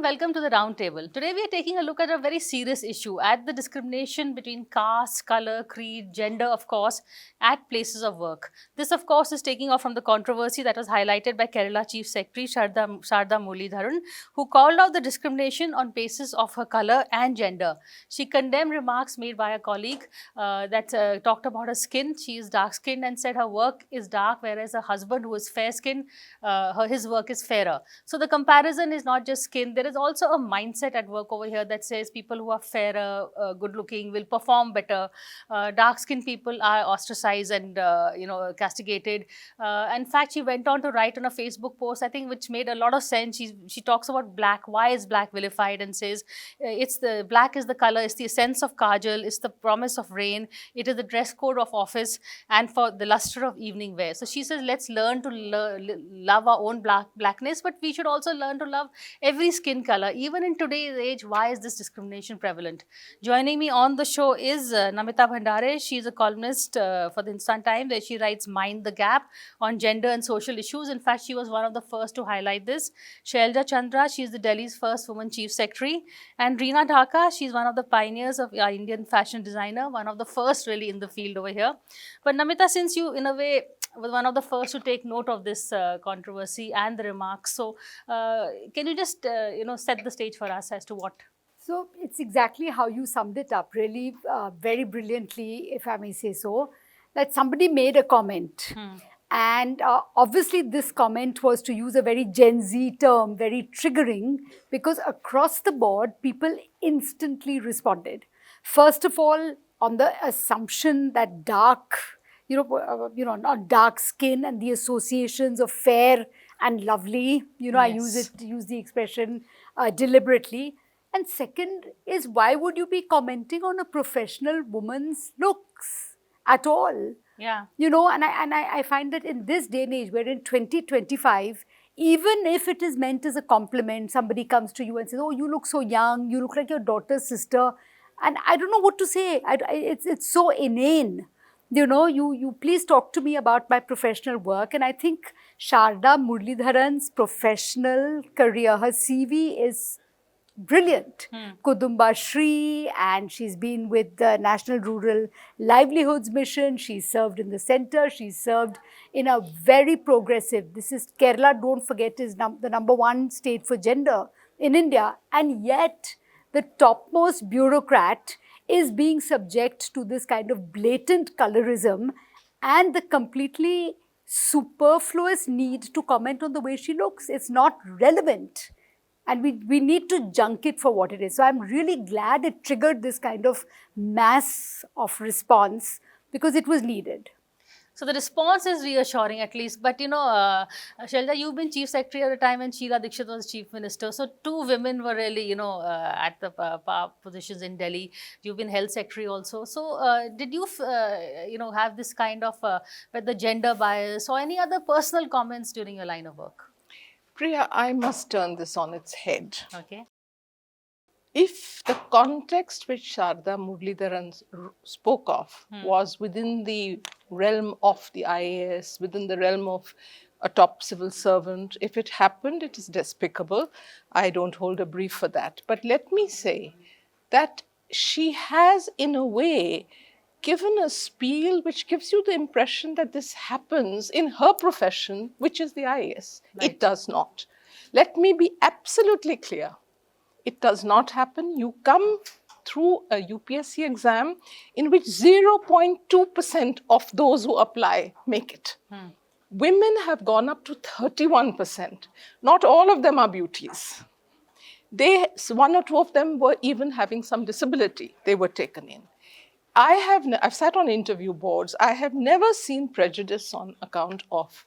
welcome to the Roundtable. Today we are taking a look at a very serious issue, at the discrimination between caste, color, creed, gender, of course, at places of work. This, of course, is taking off from the controversy that was highlighted by Kerala Chief Secretary Sharda Muralidharan, who called out the discrimination on basis of her color and gender. She condemned remarks made by a colleague that talked about her skin. She is dark-skinned and said her work is dark, whereas her husband, who is fair-skinned, his work is fairer. So the comparison is not just skin. There is also a mindset at work over here that says people who are fairer, good-looking will perform better. Dark-skinned people are ostracized and castigated. In fact, she went on to write on a Facebook post, I think, which made a lot of sense. She talks about black. Why is black vilified? And says black is the color. It's the essence of kajal. It's the promise of rain. It is the dress code of office and for the luster of evening wear. So she says, let's learn to love our own blackness, but we should also learn to love every skin color. Even in today's age, why is this discrimination prevalent? Joining me on the show is Namita Bhandare. She is a columnist for the Hindustan Times, where she writes Mind the Gap on gender and social issues. In fact, she was one of the first to highlight this. Shailja Chandra, she is the Delhi's first woman chief secretary. And Reena Dhaka, she's one of the pioneers of Indian fashion designer, one of the first really in the field over here. But Namita, since you in a way was one of the first to take note of this controversy and the remarks, so can you just set the stage for us as to what? So it's exactly how you summed it up, really very brilliantly, if I may say so, that somebody made a comment. And obviously this comment was, to use a very Gen Z term, very triggering, because across the board, people instantly responded. First of all, on the assumption that dark, not dark skin and the associations of fair and lovely, yes. I use the expression deliberately. And second is, why would you be commenting on a professional woman's looks at all? Yeah. And I find that in this day and age, we're in 2025, even if it is meant as a compliment, somebody comes to you and says, oh, you look so young, you look like your daughter's sister. And I don't know what to say. It's so inane. You please talk to me about my professional work. And I think Sharda Muralidharan's professional career, her CV is brilliant. Kudumba Shri, and she's been with the National Rural Livelihoods Mission. She's served in the center. She's served in a very progressive, this is Kerala, don't forget, is the #1 state for gender in India. And yet, the topmost bureaucrat is being subject to this kind of blatant colorism and the completely superfluous need to comment on the way she looks. It's not relevant. And we need to junk it for what it is. So I'm really glad it triggered this kind of mass of response, because it was needed. So the response is reassuring, at least. But Shailja, you've been chief secretary at the time when Sheila Dikshit was chief minister. So two women were really, at the power positions in Delhi. You've been health secretary also. So did you, have this kind of the gender bias or any other personal comments during your line of work? Priya, I must turn this on its head. Okay. If the context which Sharda Muralidharan spoke of was within the realm of the IAS, within the realm of a top civil servant, if it happened, it is despicable. I don't hold a brief for that. But let me say that she has, in a way, given a spiel which gives you the impression that this happens in her profession, which is the IAS. Right. It does not. Let me be absolutely clear. It does not happen. You come through a UPSC exam in which 0.2% of those who apply make it. Women have gone up to 31%. Not all of them are beauties. One or two of them were even having some disability. They were taken in. I've sat on interview boards. I have never seen prejudice on account of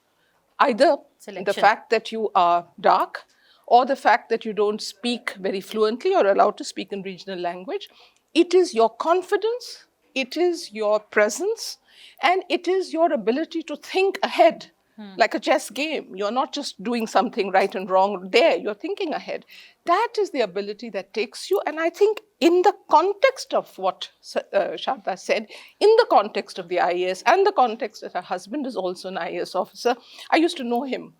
either selection, the fact that you are dark, or the fact that you don't speak very fluently or allowed to speak in regional language. It is your confidence, it is your presence, and it is your ability to think ahead like a chess game. You're not just doing something right and wrong there, you're thinking ahead. That is the ability that takes you. And I think in the context of what Sharda said, in the context of the IAS and the context that her husband is also an IAS officer, I used to know him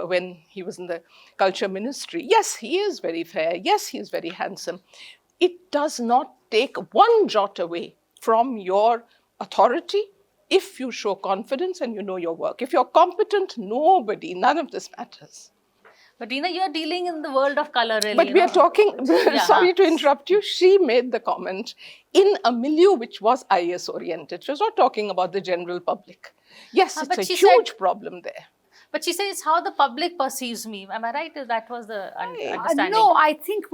when he was in the culture ministry. Yes, he is very fair. Yes, he is very handsome. It does not take one jot away from your authority if you show confidence and you know your work. If you're competent, none of this matters. But Reena, you're dealing in the world of color, really. But we are talking, sorry to interrupt you, she made the comment in a milieu which was IAS oriented. She was not talking about the general public. Yes, it's a huge problem there. But she says it's how the public perceives me. Am I right? That was the understanding. No, I think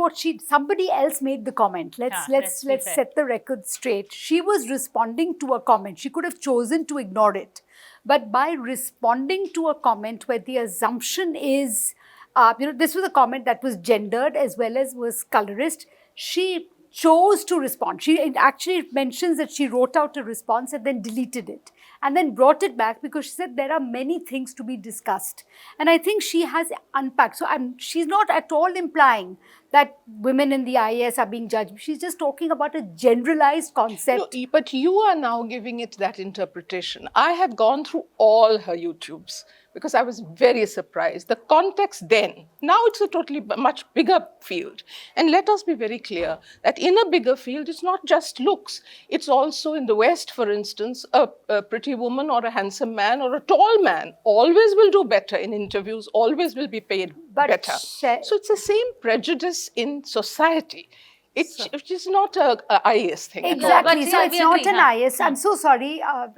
somebody else made the comment. Let's set the record straight. She was responding to a comment. She could have chosen to ignore it. But by responding to a comment where the assumption is, this was a comment that was gendered as well as was colorist, she chose to respond. It actually mentions that she wrote out a response and then deleted it and then brought it back because she said there are many things to be discussed. And I think she has unpacked. So she's not at all implying that women in the IAS are being judged. She's just talking about a generalized concept. No, but you are now giving it that interpretation. I have gone through all her YouTubes because I was very surprised. The context then, now it's a totally much bigger field. And let us be very clear that in a bigger field, it's not just looks. It's also in the West, for instance, a pretty woman or a handsome man or a tall man always will do better in interviews, always will be paid better. So it's the same prejudice in society. It is not a IAS thing. Exactly. So it's not an IAS. I'm so sorry. I'm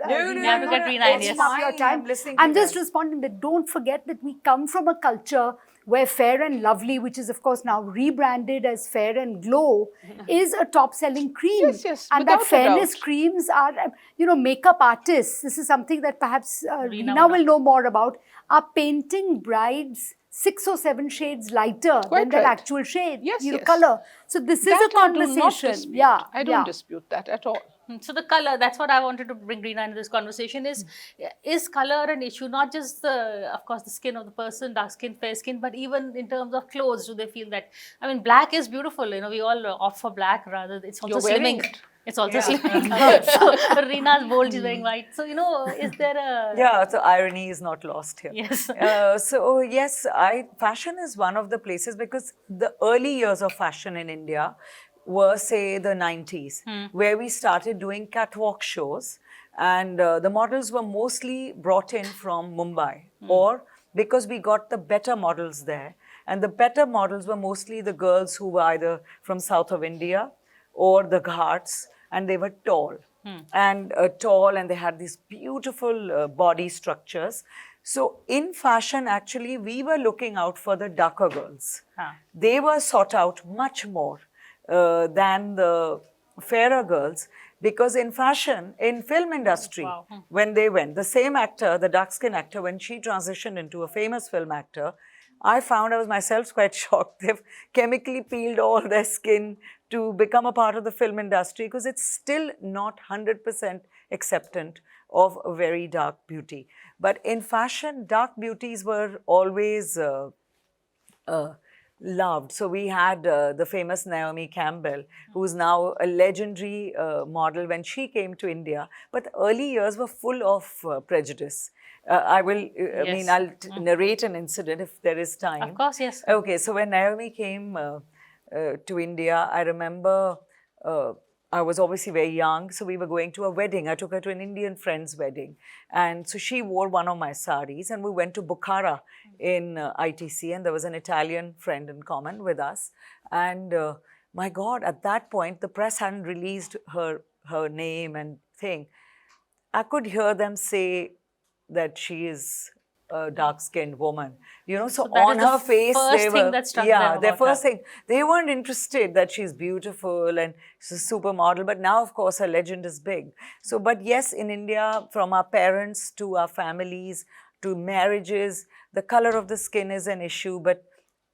just responding that don't forget that we come from a culture where Fair and Lovely, which is of course now rebranded as Fair and Glow, is a top-selling cream. Yes, and that fairness creams are, makeup artists. This is something that perhaps Reena will know more about. Are painting brides 6 or 7 shades lighter than their actual shade, color. So this is a conversation. I don't dispute that at all. So the color, that's what I wanted to bring Reena into this conversation is color an issue? Not just of course, the skin of the person, dark skin, fair skin, but even in terms of clothes, do they feel that? I mean, black is beautiful. We all opt for black rather. It's also slimming. It's also slimming. So Reena's bold, she's wearing white. So, is there a... Yeah, so irony is not lost here. Yes. So, yes, fashion is one of the places because the early years of fashion in India were, say, the 90s, where we started doing catwalk shows. And the models were mostly brought in from Mumbai or because we got the better models there. And the better models were mostly the girls who were either from south of India or the Ghats. And they were tall, and they had these beautiful body structures. So in fashion, actually, we were looking out for the darker girls. They were sought out much more than the fairer girls because in fashion, in film industry, when they went, the same actor, the dark-skinned actor, when she transitioned into a famous film actor, I was myself quite shocked. They've chemically peeled all their skin to become a part of the film industry because it's still not 100% acceptant of a very dark beauty. But in fashion, dark beauties were always loved. So we had the famous Naomi Campbell, who's now a legendary model when she came to India. But the early years were full of prejudice. I'll narrate an incident if there is time. Of course, yes. Okay, so when Naomi came to India, I remember I was obviously very young, so we were going to a wedding. I took her to an Indian friend's wedding. And so she wore one of my saris and we went to Bukhara in ITC and there was an Italian friend in common with us. And my God, at that point, the press hadn't released her name and thing. I could hear them say that she is a dark-skinned woman, so on her face, they were, their first thing, they weren't interested that she's beautiful and she's a supermodel, but now, of course, her legend is big. So, but yes, in India, from our parents to our families to marriages, the color of the skin is an issue, but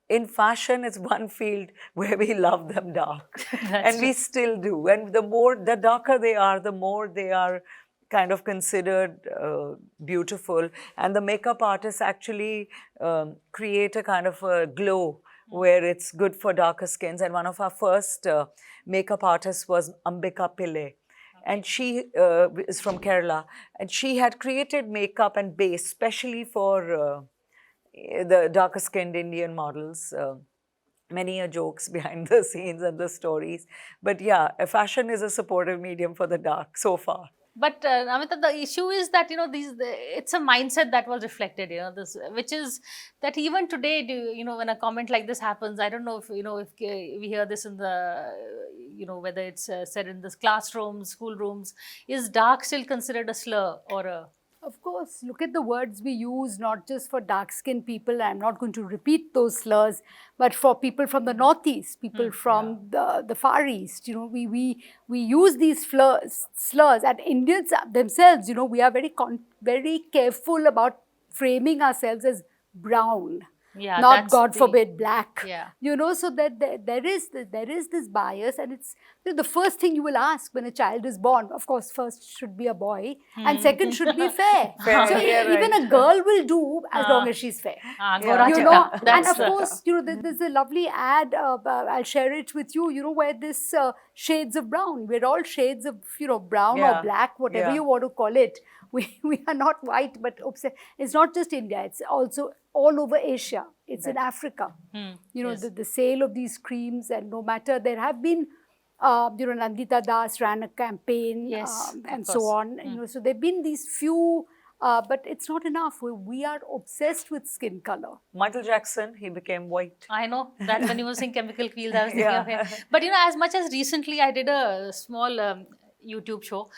in fashion, it's one field where we love them dark. And we still do. And the darker they are, the more they are kind of considered beautiful. And the makeup artists actually create a kind of a glow where it's good for darker skins. And one of our first makeup artists was Ambika Pillai. And she is from Kerala. And she had created makeup and base specially for the darker skinned Indian models. Many jokes behind the scenes and the stories. But yeah, fashion is a supportive medium for the dark so far. But Amita, the issue is that it's a mindset that was reflected. This, which is that even today, when a comment like this happens, I don't know if we hear this in the whether it's said in this classrooms, schoolrooms, is dark still considered a slur or a? Of course, look at the words we use, not just for dark-skinned people. I'm not going to repeat those slurs, but for people from the Northeast, people from the Far East. We use these slurs, and Indians themselves. We are very careful about framing ourselves as brown. Yeah, not God forbid black. Yeah. So that there is this bias, and it's the first thing you will ask when a child is born. Of course, first should be a boy, and second should be fair. So even a girl will do as long as she's fair. And of course, there's a lovely ad. I'll share it with you. Where this shades of brown. We're all shades of brown or black, whatever you want to call it. We are not white, but it's not just India. It's also all over Asia. It's in Africa. The sale of these creams, and no matter, there have been, Nandita Das ran a campaign and so on. So there have been these few, but it's not enough. We are obsessed with skin color. Michael Jackson, he became white. I know that when he was saying chemical peels, I was thinking of him. But as much as recently I did a small YouTube show,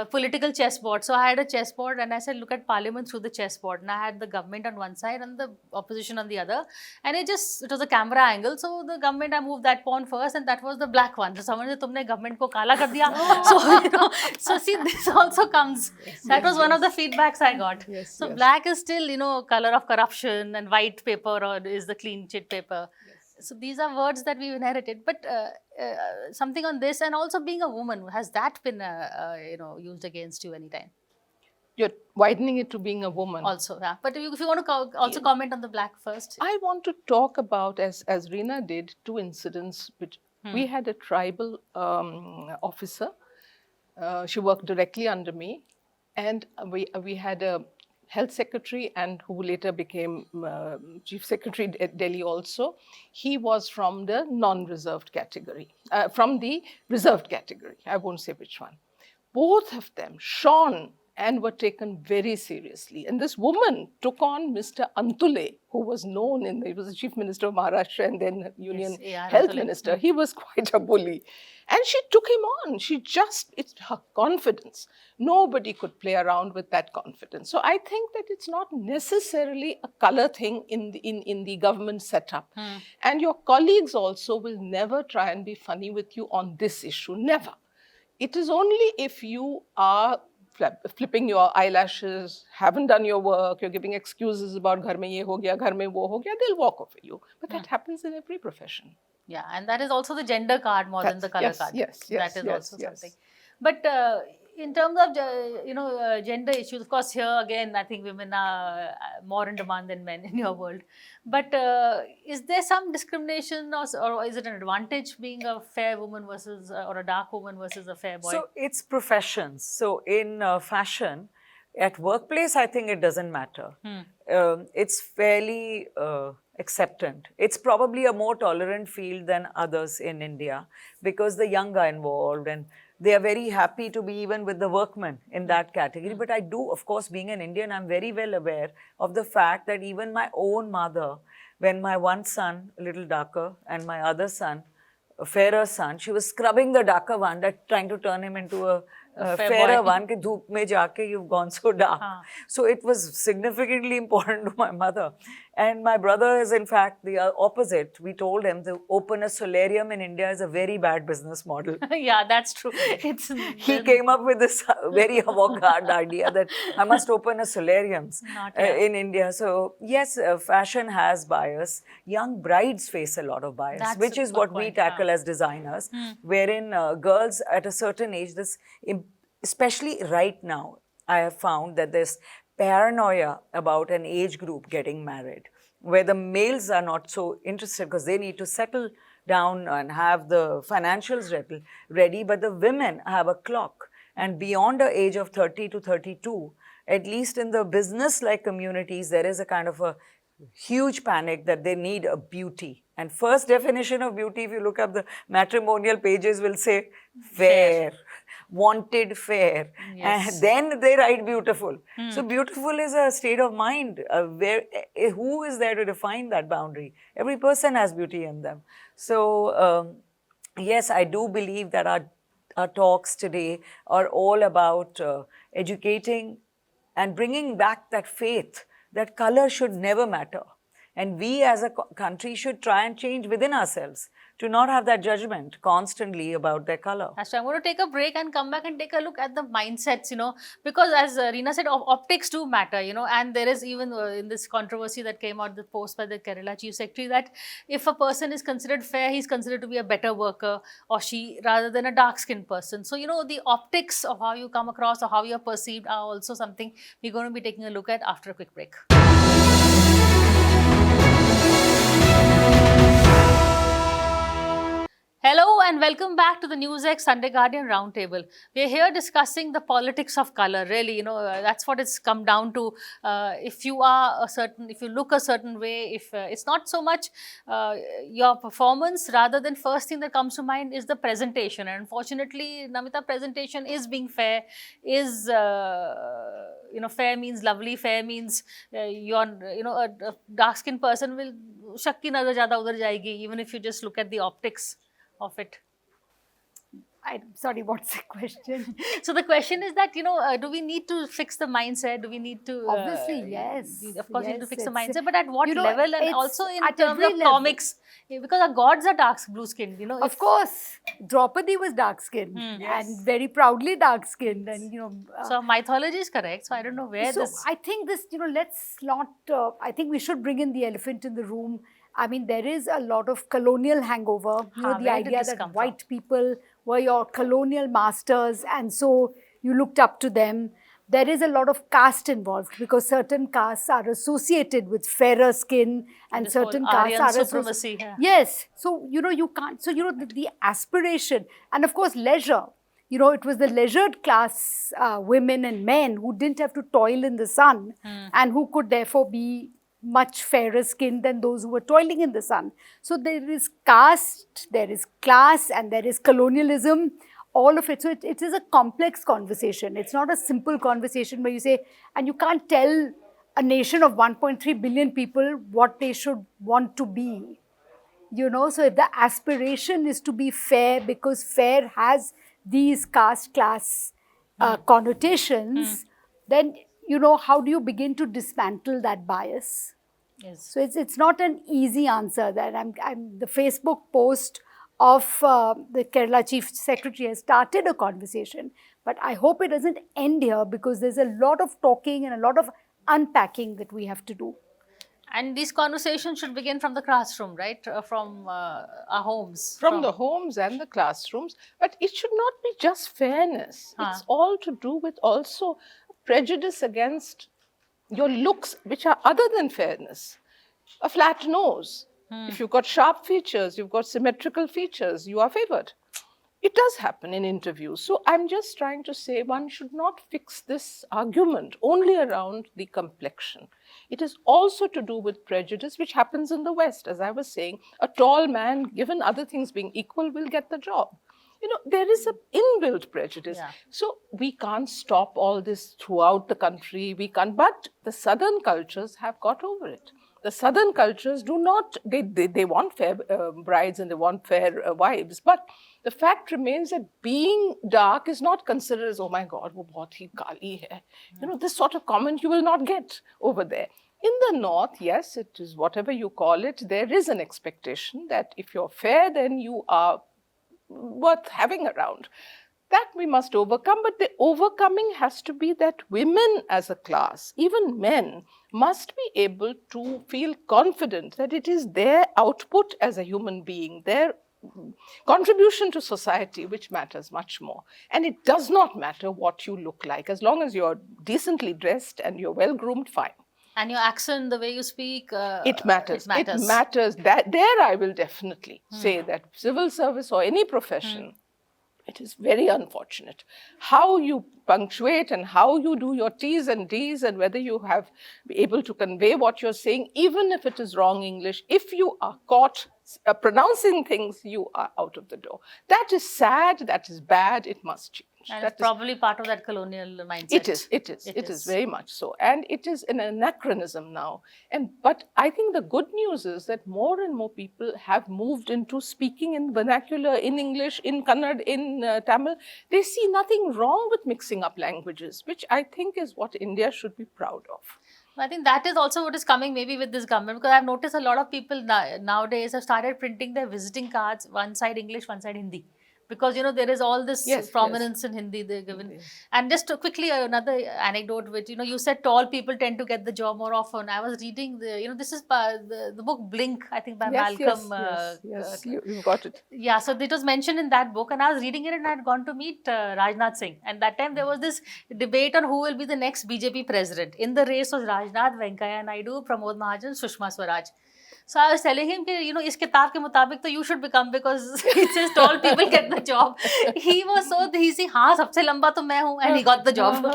political chessboard. So I had a chessboard and I said, look at parliament through the chessboard. And I had the government on one side and the opposition on the other. And it was a camera angle. So the government, I moved that pawn first, and that was the black one. So someone said, tumne government ko kala kar diya. So see, this also comes. That was one of the feedbacks I got. So black is still, color of corruption, and white paper is the clean chit paper. So these are words that we've inherited. But something on this, and also being a woman, has that been used against you anytime? You're widening it to being a woman. Also, yeah. But if you want to also comment on the black first. I want to talk about, as Reena did, two incidents. Which we had a tribal officer. She worked directly under me, and we had a health secretary, and who later became chief secretary at Delhi also. He was from the non-reserved category, from the reserved category. I won't say which one. Both of them shone and were taken very seriously. And this woman took on Mr. Antule, who was known he was the chief minister of Maharashtra and then Union Health Minister. He was quite a bully. And she took him on. It's her confidence. Nobody could play around with that confidence. So I think that it's not necessarily a color thing in the government setup. And your colleagues also will never try and be funny with you on this issue. Never. It is only if you are flipping your eyelashes, haven't done your work, you're giving excuses about ghar mein ye ho gaya, ghar mein wo ho gaya, they'll walk over you. But that happens in every profession. Yeah, and that is also the gender card more than the color card. Yes, that is also something. But in terms of gender issues, of course, here again, I think women are more in demand than men in your world. But is there some discrimination, or is it an advantage being a fair woman versus or a dark woman versus a fair boy? So it's professions. So in fashion, at workplace, I think it doesn't matter. It's fairly acceptant. It's probably a more tolerant field than others in India because the young are involved and they are very happy to be even with the workmen in that category. But I do, of course, being an Indian, I'm very well aware of the fact that even my own mother, when my one son, a little darker, and my other son, a fairer son, she was scrubbing the darker one, trying to turn him into a fairer one, ki dhoop mein jaake you've gone so dark. So it was significantly important to my mother. And my brother is in fact the opposite. We told him to open a solarium in India is a very bad business model. Yeah, that's true. He came up with this very avant-garde idea that I must open a solarium in India. So yes, fashion has bias. Young brides face a lot of bias, which is what we tackle as designers, wherein girls at a certain age, especially right now, I have found that there's paranoia about an age group getting married, where the males are not so interested because they need to settle down and have the financials ready, but the women have a clock. And beyond the age of 30 to 32, at least in the business-like communities, there is a kind of a huge panic that they need a beauty. And first definition of beauty, if you look up the matrimonial pages, will say fair, wanted fair. Yes. And then they write beautiful. So beautiful is a state of mind. Who is there to define that boundary? Every person has beauty in them. So yes, I do believe that our talks today are all about educating and bringing back that faith that color should never matter. And we as a country should try and change within ourselves to not have that judgment constantly about their color. So I'm going to take a break and come back and take a look at the mindsets, because as Reena said, optics do matter, and there is even in this controversy that came out, the post by the Kerala Chief Secretary, that if a person is considered fair, he's considered to be a better worker or she, rather than a dark-skinned person. So, the optics of how you come across or how you're perceived are also something we're going to be taking a look at after a quick break. Hello and welcome back to the NewsX Sunday Guardian Roundtable. We are here discussing the politics of color. Really, that's what it's come down to. If you look a certain way, if it's not so much your performance, rather than first thing that comes to mind is the presentation. And unfortunately, Namita, presentation is being fair. Fair means lovely. Fair means a dark-skinned person will shakki nazar zyada udhar jayegi, even if you just look at the optics of it. I'm sorry, what's the question? So the question is that, do we need to fix the mindset? Do we need to... Obviously, yes. Of course, yes, we need to fix the mindset, but at what level? And also in at terms every of level. comics, because our gods are dark blue-skinned, Of course, Draupadi was dark-skinned and very proudly dark-skinned, and so mythology is correct. So I don't know where so this... I think this, let's not. I think we should bring in the elephant in the room. I mean, there is a lot of colonial hangover. The idea that white people were your colonial masters, and so you looked up to them. There is a lot of caste involved because certain castes are associated with fairer skin, and this certain whole castes Aryan are supremacy. Yes. So, you can't. So, the aspiration, and of course, leisure. It was the leisured class women and men who didn't have to toil in the sun and who could therefore be much fairer skinned than those who were toiling in the sun. So there is caste, there is class, and there is colonialism, all of it. So it is a complex conversation. It's not a simple conversation where you say, and you can't tell a nation of 1.3 billion people what they should want to be. So if the aspiration is to be fair, because fair has these caste class connotations, then how do you begin to dismantle that bias? Yes. So it's not an easy answer. That the Facebook post of the Kerala Chief Secretary has started a conversation, but I hope it doesn't end here, because there's a lot of talking and a lot of unpacking that we have to do. And these conversations should begin from the classroom, right? From our homes. From the homes and the classrooms. But it should not be just fairness. It's all to do with also prejudice against your looks, which are other than fairness. A flat nose. If you've got sharp features, you've got symmetrical features, you are favored. It does happen in interviews. So I'm just trying to say one should not fix this argument only around the complexion. It is also to do with prejudice, which happens in the West. As I was saying, a tall man, given other things being equal, will get the job. There is an inbuilt prejudice. Yeah. So we can't stop all this throughout the country. We can't, but the southern cultures have got over it. The southern cultures do not, they want fair brides and they want fair wives. But the fact remains that being dark is not considered as, oh my God, wo bahut hi kali hai. This sort of comment you will not get over there. In the north, yes, it is whatever you call it. There is an expectation that if you're fair, then you are worth having around. That we must overcome, but the overcoming has to be that women as a class, even men, must be able to feel confident that it is their output as a human being, their contribution to society which matters much more. And it does not matter what you look like. As long as you're decently dressed and you're well groomed, fine. And your accent, the way you speak, It matters. It matters. It matters. That there I will definitely say that civil service or any profession, it is very unfortunate. How you punctuate and how you do your T's and D's and whether you have be able to convey what you're saying, even if it is wrong English, if you are caught pronouncing things, you are out of the door. That is sad. That is bad. It must change. and That it's is- probably part of that colonial mindset. it is very much so. And it is an anachronism now. But I think the good news is that more and more people have moved into speaking in vernacular, in English, in Kannada, in Tamil. They see nothing wrong with mixing up languages, which I think is what India should be proud of. I think that is also what is coming maybe with this government, because I've noticed a lot of people nowadays have started printing their visiting cards, one side English, one side Hindi. Because, you know, there is all this Yes, prominence in Hindi they're given. And just to quickly, another anecdote which, you know, you said tall people tend to get the job more often. I was reading, this is the book Blink, I think by Malcolm. Yes, you got it. Yeah, so it was mentioned in that book, and I was reading it and I had gone to meet Rajnath Singh. And that time there was this debate on who will be the next BJP president. In the race was Rajnath, Venkaiah Naidu, Pramod Mahajan, Sushma Swaraj. So I was telling him, you know, इस किताब के मुताबिक तो you should become, because it says tall people get the job. He was so easy. हाँ, सबसे लंबा तो मैं हूँ, and he got the job.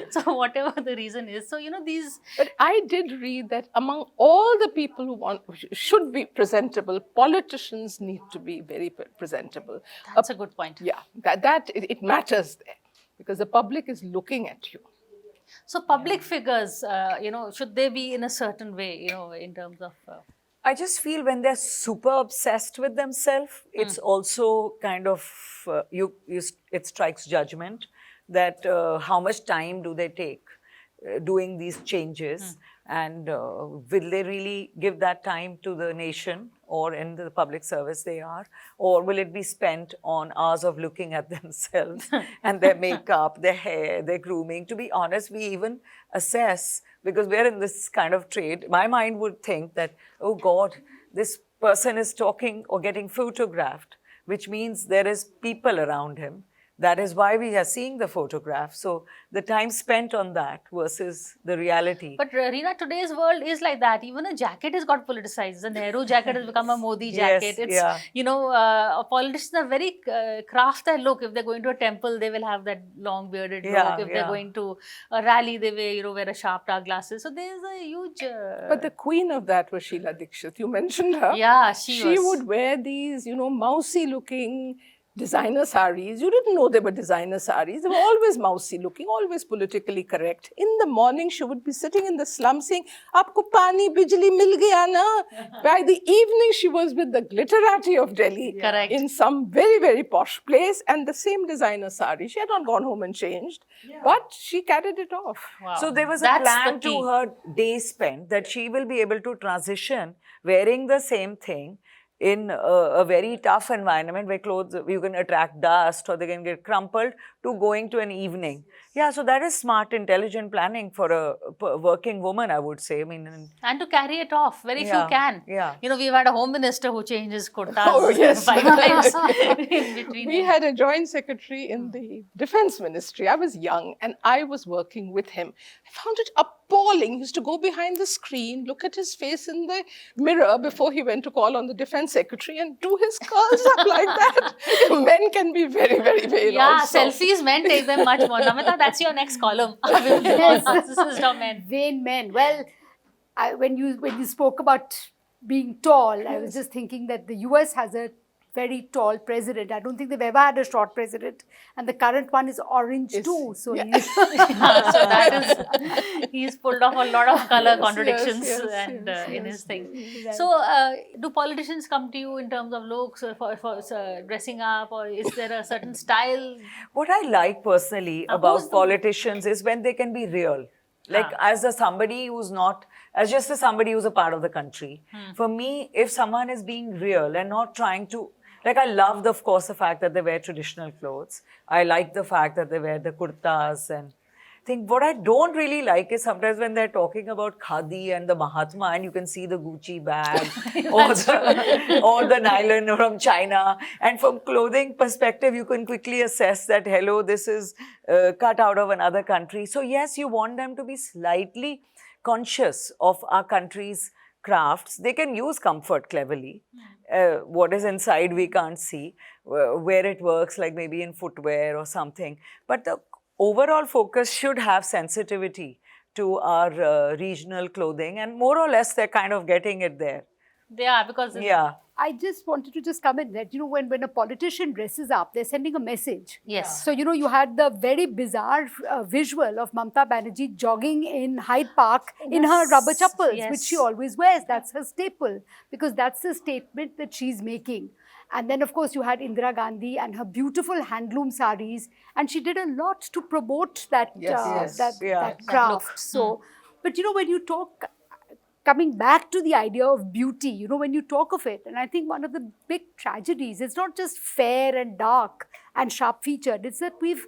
So whatever the reason is, so you know these. But I did read that among all the people who should be presentable, politicians need to be very presentable. That's a good point. Yeah, it matters there because the public is looking at you. So public figures, you know, should they be in a certain way, you know, in terms of. I just feel when they're super obsessed with themselves, it's also kind of, it strikes judgment that how much time do they take doing these changes, and will they really give that time to the nation or in the public service they are, or will it be spent on hours of looking at themselves and their makeup, their hair, their grooming? To be honest, we even assess, because we're in this kind of trade, my mind would think that, oh God, this person is talking or getting photographed, which means there is people around him. That is why we are seeing the photograph. So the time spent on that versus the reality. But Reena, today's world is like that. Even a jacket has got politicized. The Nehru jacket has become a Modi jacket. You know, politicians are very crafted look. If they're going to a temple, they will have that long bearded look. If they're going to a rally, they will, wear a sharp dark glasses. So there's a huge. But the queen of that was Sheila Dikshit. You mentioned her. Yeah, she would wear these, mousy looking designer saris. You didn't know they were designer saris. They were always mousy looking, always politically correct. In the morning, she would be sitting in the slum saying, "Aapko pani bijli mil gaya na?" By the evening, she was with the glitterati of Delhi. Correct. In some very, very posh place, and the same designer sari. She had not gone home and changed, but she carried it off. Wow. So there was a That's plan the key. to her day spent that she will be able to transition wearing the same thing in a very tough environment where clothes, you can attract dust or they can get crumpled, to going to an evening. Yeah, so that is smart, intelligent planning for a working woman, I would say. I mean, and to carry it off, very few can. Yeah. You know, we've had a home minister who changes kurtas Oh, yes. 5 times in between. We had a joint secretary in the defense ministry. I was young and I was working with him. I found it appalling. He used to go behind the screen, look at his face in the mirror before he went to call on the defense secretary and do his curls up like that. Men can be very, very vain also. Selfies men take them much more. Namita, that's your next column. Narcissist of men. Vain men. Well, when you spoke about being tall, I was just thinking that the US has a very tall president. I don't think they've ever had a short president, and the current one is orange too. So So that is, he's pulled off a lot of color contradictions in his thing. Right. So do politicians come to you in terms of looks or for dressing up, or is there a certain style? what I like personally about politicians is when they can be real. Like as somebody who's not, as just somebody who's a part of the country. For me, if someone is being real and not trying to, like I love, of course, the fact that they wear traditional clothes. I like the fact that they wear the kurtas and thing. What I don't really like is sometimes when they're talking about Khadi and the Mahatma, and you can see the Gucci bag or the nylon from China. And from clothing perspective, you can quickly assess that, hello, this is cut out of another country. So yes, you want them to be slightly conscious of our country's crafts. They can use comfort cleverly. What is inside we can't see, where it works, like maybe in footwear or something. But the overall focus should have sensitivity to our regional clothing, and more or less they're kind of getting it there. They are, because Yeah. I just wanted to just comment that, when a politician dresses up, they're sending a message. yes. So, you had the very bizarre visual of Mamata Banerjee jogging in Hyde Park in her rubber chappals, which she yes. always wears. That's her staple, because that's the statement that she's making. And then, of course, you had Indira Gandhi and her beautiful handloom saris. And she did a lot to promote that, that craft. So, but, when you talk, coming back to the idea of beauty, when you talk of it, and I think one of the big tragedies, it's not just fair and dark and sharp featured, it's that we've,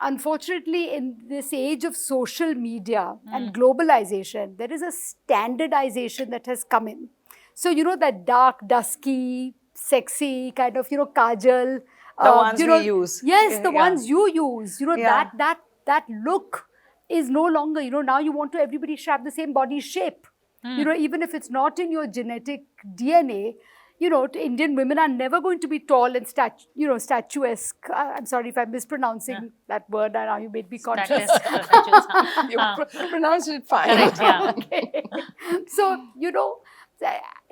unfortunately, in this age of social media and globalization, there is a standardization that has come in. So, that dark, dusky, sexy kind of, kajal. The ones we use. Yes, the ones you use. Yeah. That look is no longer, now you want everybody to have the same body shape. Even if it's not in your genetic DNA, Indian women are never going to be tall and statuesque. I'm sorry if I'm mispronouncing that word. Now you made me conscious. You pronounced it fine. Correct, yeah. Okay. So,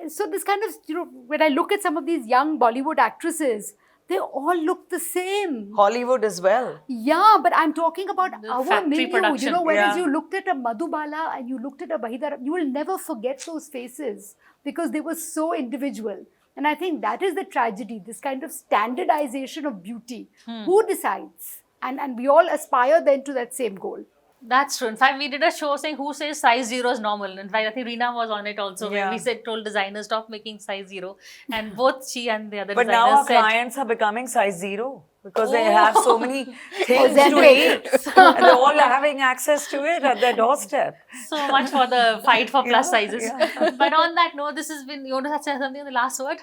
so this kind of, when I look at some of these young Bollywood actresses, they all look the same. Hollywood as well. Yeah, but I'm talking about our factory milieu. production. Whereas you looked at a Madhubala and you looked at a Bahidar, you will never forget those faces because they were so individual. And I think that is the tragedy, this kind of standardization of beauty. Who decides? And we all aspire then to that same goal. That's true. In fact, we did a show saying who says size 0 is normal. In fact, I think Reena was on it also, where we told designers stop making size 0. And both she and the other But designers now our said, clients are becoming size 0 because they have so many things to eat. And they're all having access to it at their doorstep. so much for the fight for plus sizes. But on that note, this has been, you want to say something in the last word?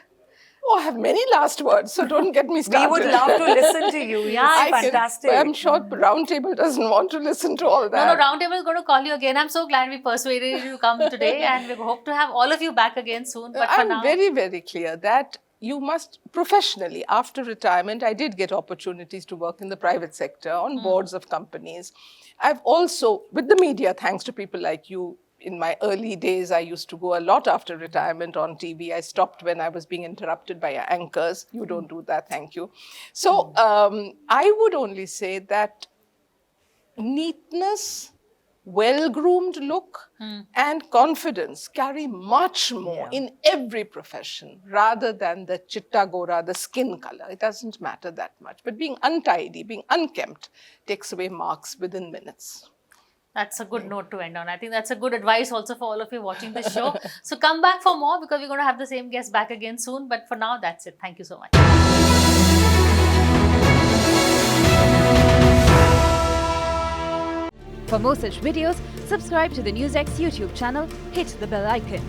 Oh, I have many last words, so don't get me started. We would love to listen to you. Yeah, It's fantastic. I'm sure Roundtable doesn't want to listen to all that. No, Roundtable is going to call you again. I'm so glad we persuaded you to come today, and we hope to have all of you back again soon. But for I'm now, very, very clear that you must professionally, after retirement, I did get opportunities to work in the private sector on boards of companies. I've also, with the media, thanks to people like you, in my early days, I used to go a lot after retirement on TV. I stopped when I was being interrupted by anchors. You don't do that, thank you. So I would only say that neatness, well-groomed look and confidence carry much more in every profession rather than the chitta gora, the skin color. It doesn't matter that much. But being untidy, being unkempt takes away marks within minutes. that's a good note to end on. I think that's a good advice also for all of you watching this show. So come back for more because we're going to have the same guest back again soon. But for now, that's it. Thank you so much. For more such videos, subscribe to the NewsX YouTube channel, hit the bell icon.